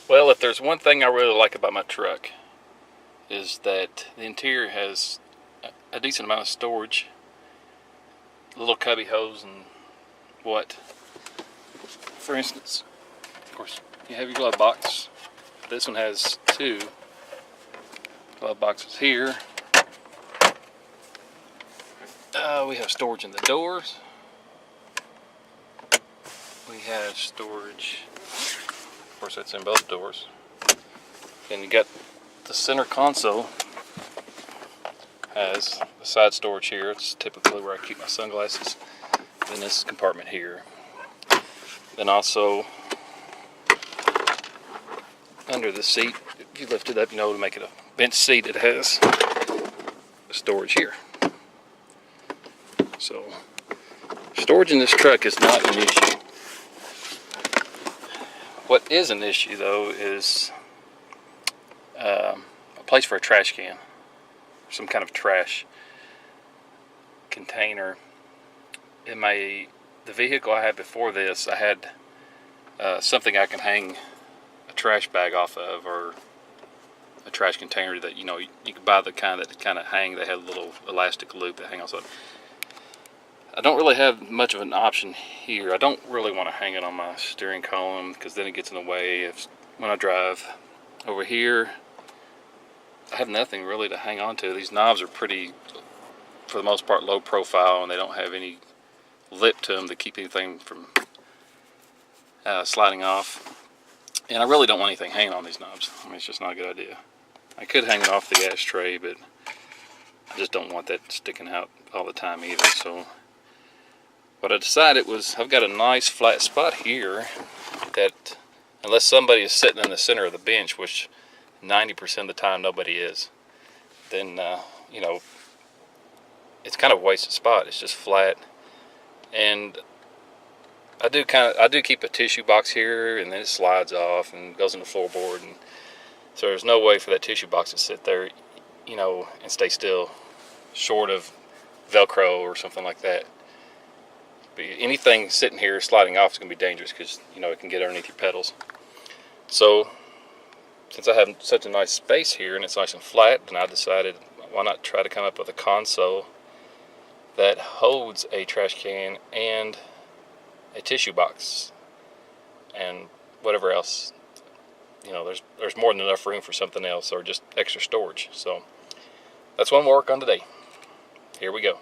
Well, if there's one thing I really like about my truck is that the interior has a decent amount of storage, little cubby holes and what. For instance, of course, you have your glove box. This one has two glove boxes here. We have storage in the doors. We have storage, of course that's in both doors. And you got the center console has the side storage here. It's typically where I keep my sunglasses. Then this compartment here. Then also under the seat, if you lift it up, you know, to make it a bench seat, it has storage here. So storage in this truck is not an issue. What is an issue though is a place for a trash can, some kind of trash container. In the vehicle I had before this, I had something I can hang a trash bag off of, or a trash container that, you know, you can buy the kind that kind of hang. They have a little elastic loop that hang on. So I don't really have much of an option here. I don't really want to hang it on my steering column because then it gets in the way when I drive. Over here, I have nothing really to hang on to. These knobs are pretty, for the most part, low profile, and they don't have any lip to them to keep anything from sliding off. And I really don't want anything hanging on these knobs. I mean, it's just not a good idea. I could hang it off the ashtray, but I just don't want that sticking out all the time either. So what I decided was, I've got a nice flat spot here that, unless somebody is sitting in the center of the bench, which 90% of the time nobody is, then you know, it's kind of a wasted spot. It's just flat. And I do keep a tissue box here, and then it slides off and goes in the floorboard, and so there's no way for that tissue box to sit there, you know, and stay still, short of Velcro or something like that. But anything sitting here sliding off is going to be dangerous because, you know, it can get underneath your pedals. So since I have such a nice space here and it's nice and flat, then I decided, why not try to come up with a console that holds a trash can and a tissue box and whatever else. You know, there's more than enough room for something else, or just extra storage. So that's what I'm working on today. Here we go.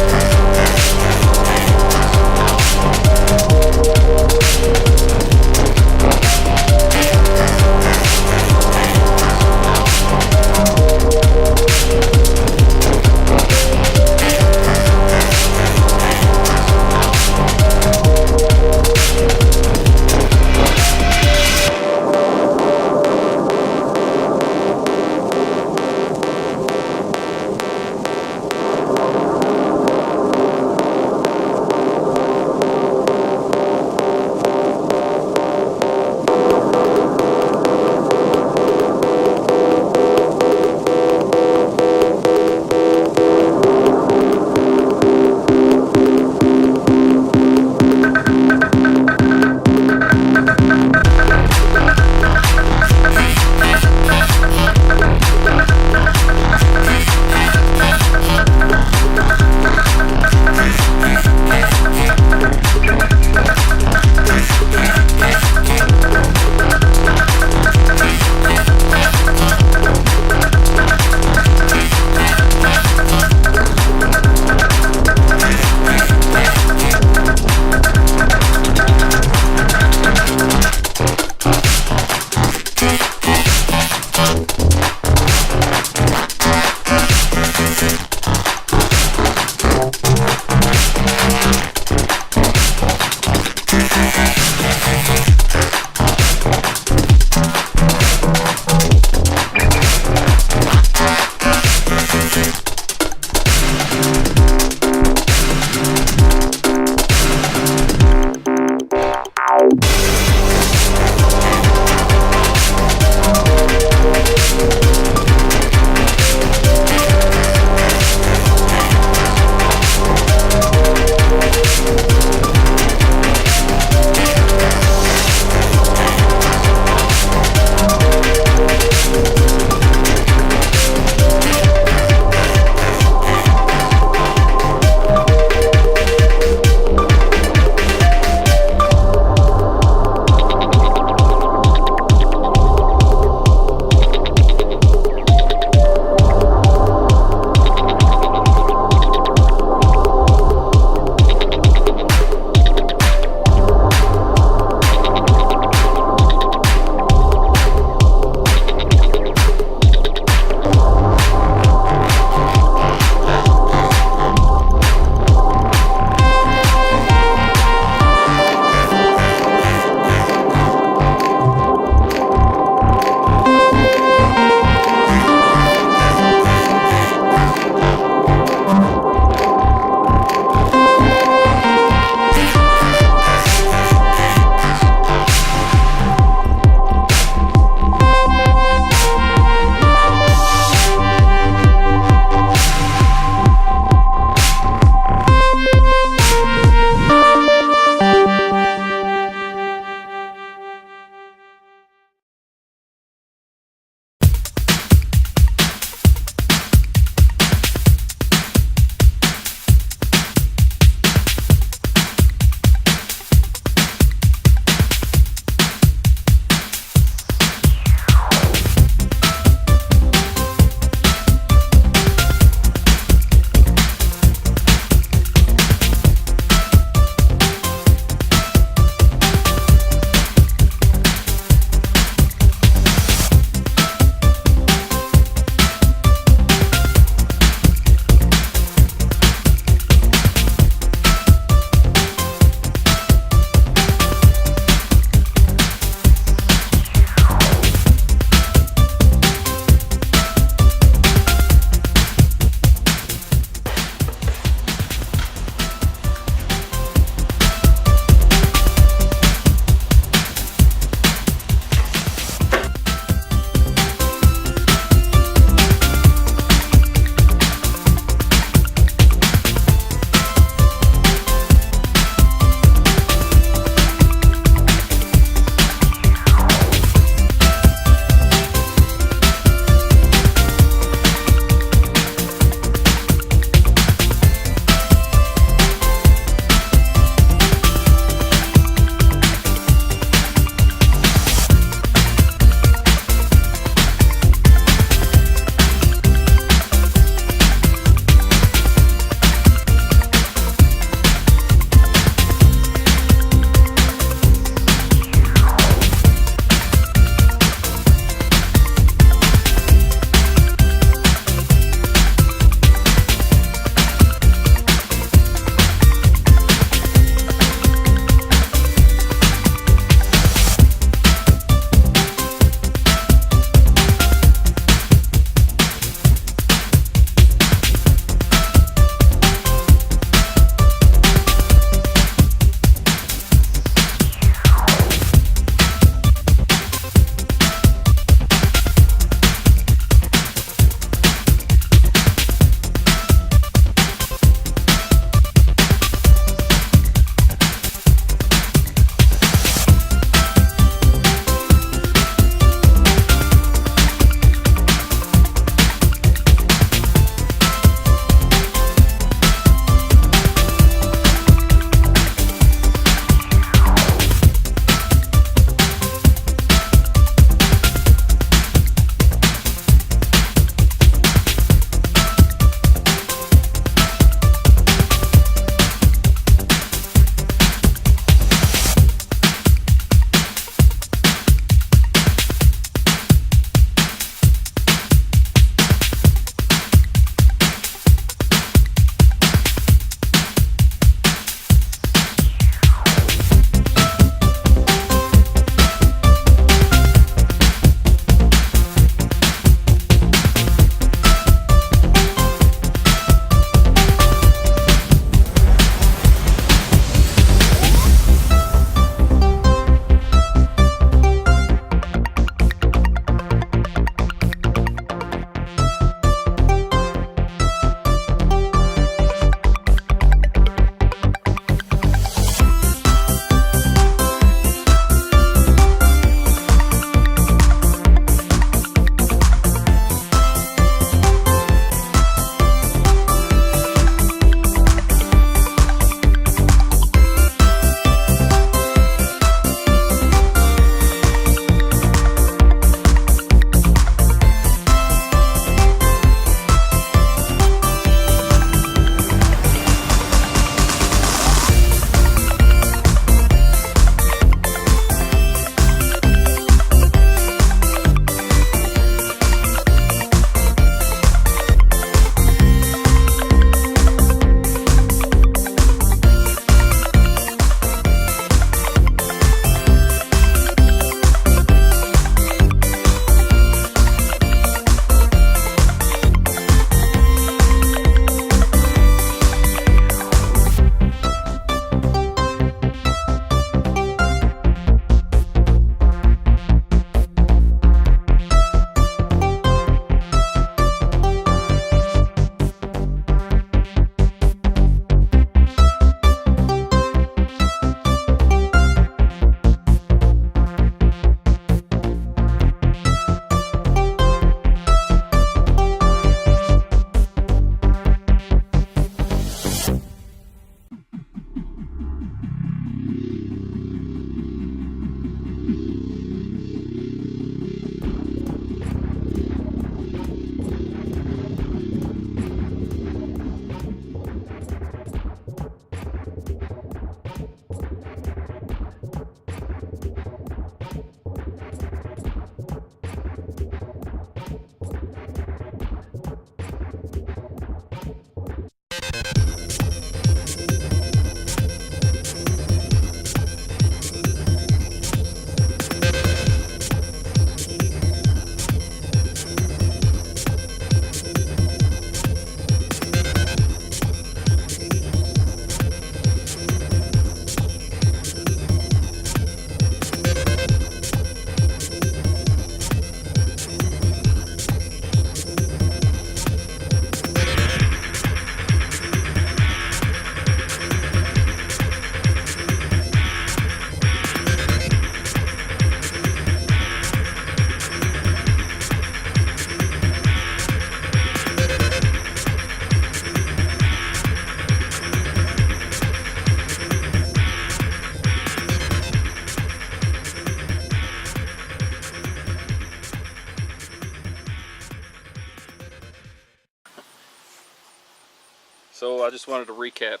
I just wanted to recap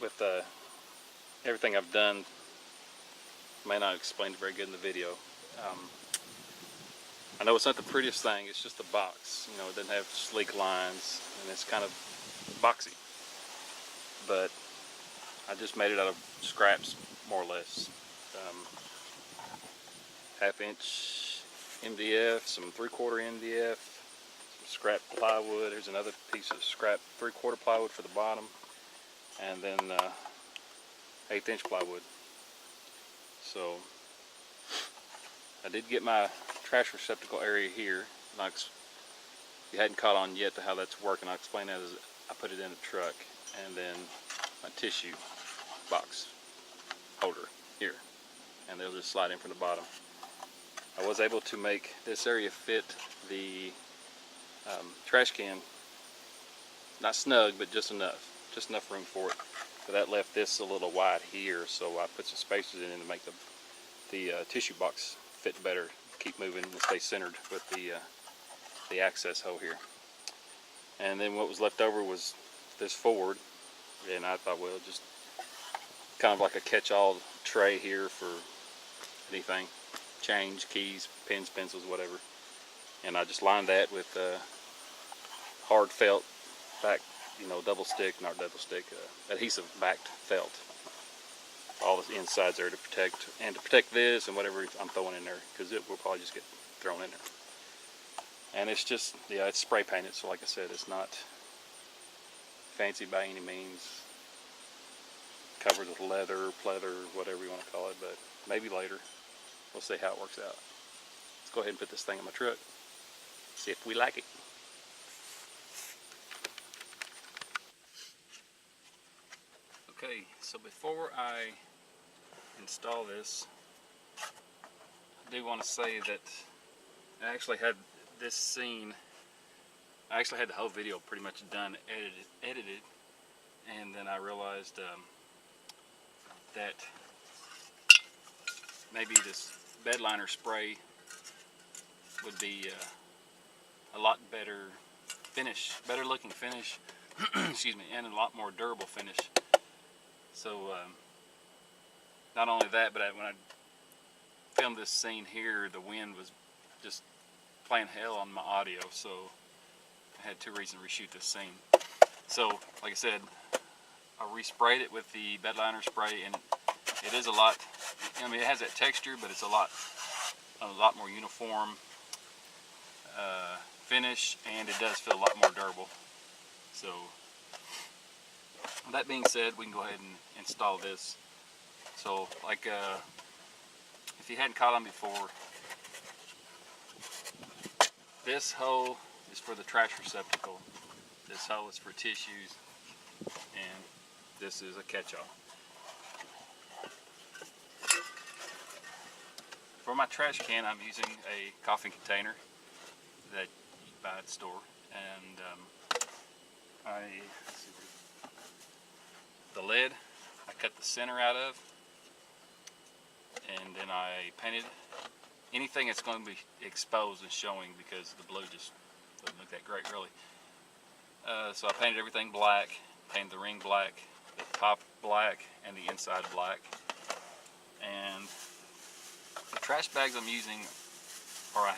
with everything I've done. May not explain it very good in the video. I know it's not the prettiest thing, it's just a box. You know, it doesn't have sleek lines and it's kind of boxy. But I just made it out of scraps, more or less. 1/2 inch MDF, some 3/4 MDF, some scrap plywood. There's another piece of scrap 3/4 plywood for the bottom, and then 1/8 inch plywood. So I did get my trash receptacle area here. And if you hadn't caught on yet to how that's working, I'll explain that as I put it in the truck, and then my tissue box holder here, and they'll just slide in from the bottom. I was able to make this area fit the trash can, not snug, but just enough room for it. But that left this a little wide here, so I put some spacers in to make the tissue box fit better, keep moving and stay centered with the access hole here. And then what was left over was this forward, and I thought, well, just kind of like a catch-all tray here for anything, change, keys, pens, pencils, whatever. And I just lined that with hard felt back, double stick, adhesive backed felt. All the insides there to protect this and whatever I'm throwing in there, because it will probably just get thrown in there. And it's just, yeah, it's spray painted, so like I said, it's not fancy by any means. Covered with leather, pleather, whatever you want to call it, but maybe later. We'll see how it works out. Let's go ahead and put this thing in my truck, see if we like it. Okay, so before I install this, I do want to say that I actually had this scene, I actually had the whole video pretty much done, edited, and then I realized that maybe this bed liner spray would be a lot better finish, better looking finish, excuse me, and a lot more durable finish. So not only that, but when I filmed this scene here, the wind was just playing hell on my audio, so I had 2 reasons to reshoot this scene. So like I said, I resprayed it with the bed liner spray, and it is a lot, I mean, it has that texture, but it's a lot more uniform finish, and it does feel a lot more durable. So that being said, we can go ahead and install this. So like if you hadn't caught on before, this hole is for the trash receptacle, this hole is for tissues, and this is a catch-all. For my trash can, I'm using a coffee container that you buy at the store, and the lid I cut the center out of, and then I painted anything that's going to be exposed and showing, because the blue just doesn't look that great really. So I painted everything black, painted the ring black, the top black, and the inside black. And the trash bags I'm using, or I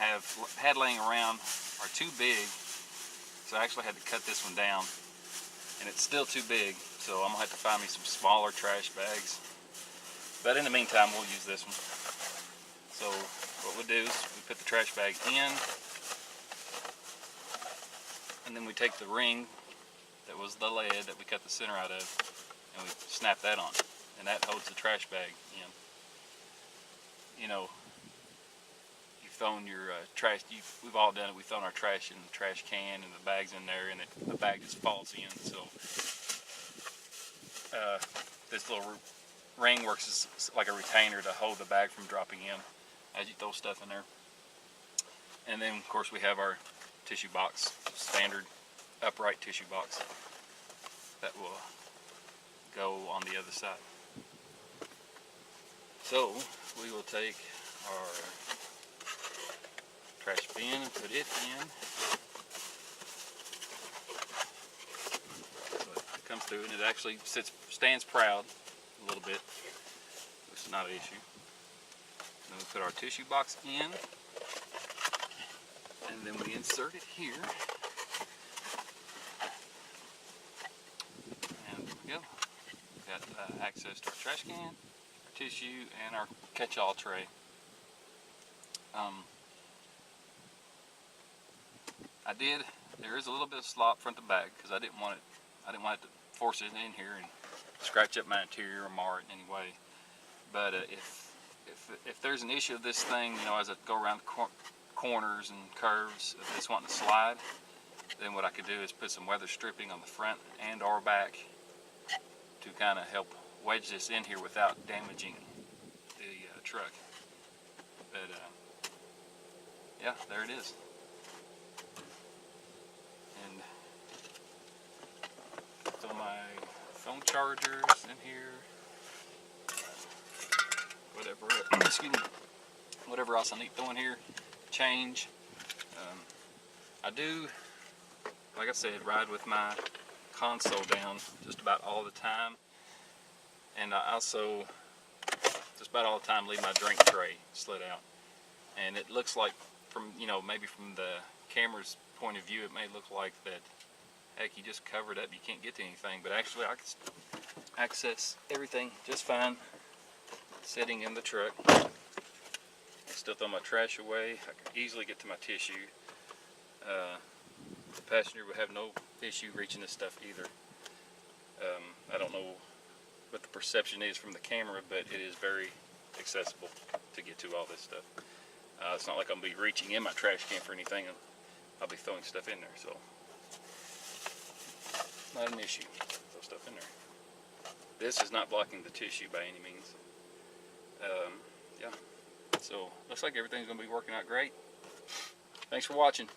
had laying around, are too big, so I actually had to cut this one down, and it's still too big, so I'm gonna have to find me some smaller trash bags. But in the meantime, we'll use this one. So what we do is we put the trash bag in, and then we take the ring that was the lead that we cut the center out of, and we snap that on, and that holds the trash bag in. You know, you've thrown your trash, we've all done it, we've thrown our trash in the trash can and the bag's in there, and the bag just falls in. So this little ring works as like a retainer to hold the bag from dropping in as you throw stuff in there. And then of course we have our tissue box, standard upright tissue box that will go on the other side. So we will take our trash bin and put it in. So comes through, and it actually stands proud a little bit. This is not an issue. Then we put our tissue box in, and then we insert it here. And there we go. We've got access to our trash can, our tissue, and our catch-all tray. There is a little bit of slop front to back because I didn't want it to force it in here and scratch up my interior or mar it in any way. But if there's an issue of this thing, you know, as I go around the corners and curves, if it's wanting to slide, then what I could do is put some weather stripping on the front and or back to kind of help wedge this in here without damaging the truck. But yeah, there it is. And throw my phone chargers in here. Whatever, excuse me, whatever else I need to throw in here. Change. I do, like I said, ride with my console down just about all the time, and I also just about all the time leave my drink tray slid out. And it looks like, from, you know, maybe from the camera's point of view, it may look like that, heck, you just covered up, you can't get to anything, but actually I can access everything just fine sitting in the truck. I still throw my trash away. I can easily get to my tissue. The passenger would have no issue reaching this stuff either. I don't know what the perception is from the camera, but it is very accessible to get to all this stuff. It's not like I'm going to be reaching in my trash can for anything. I'll be throwing stuff in there, so not an issue. Throw stuff in there. This is not blocking the tissue by any means. Yeah, so looks like everything's going to be working out great. Thanks for watching.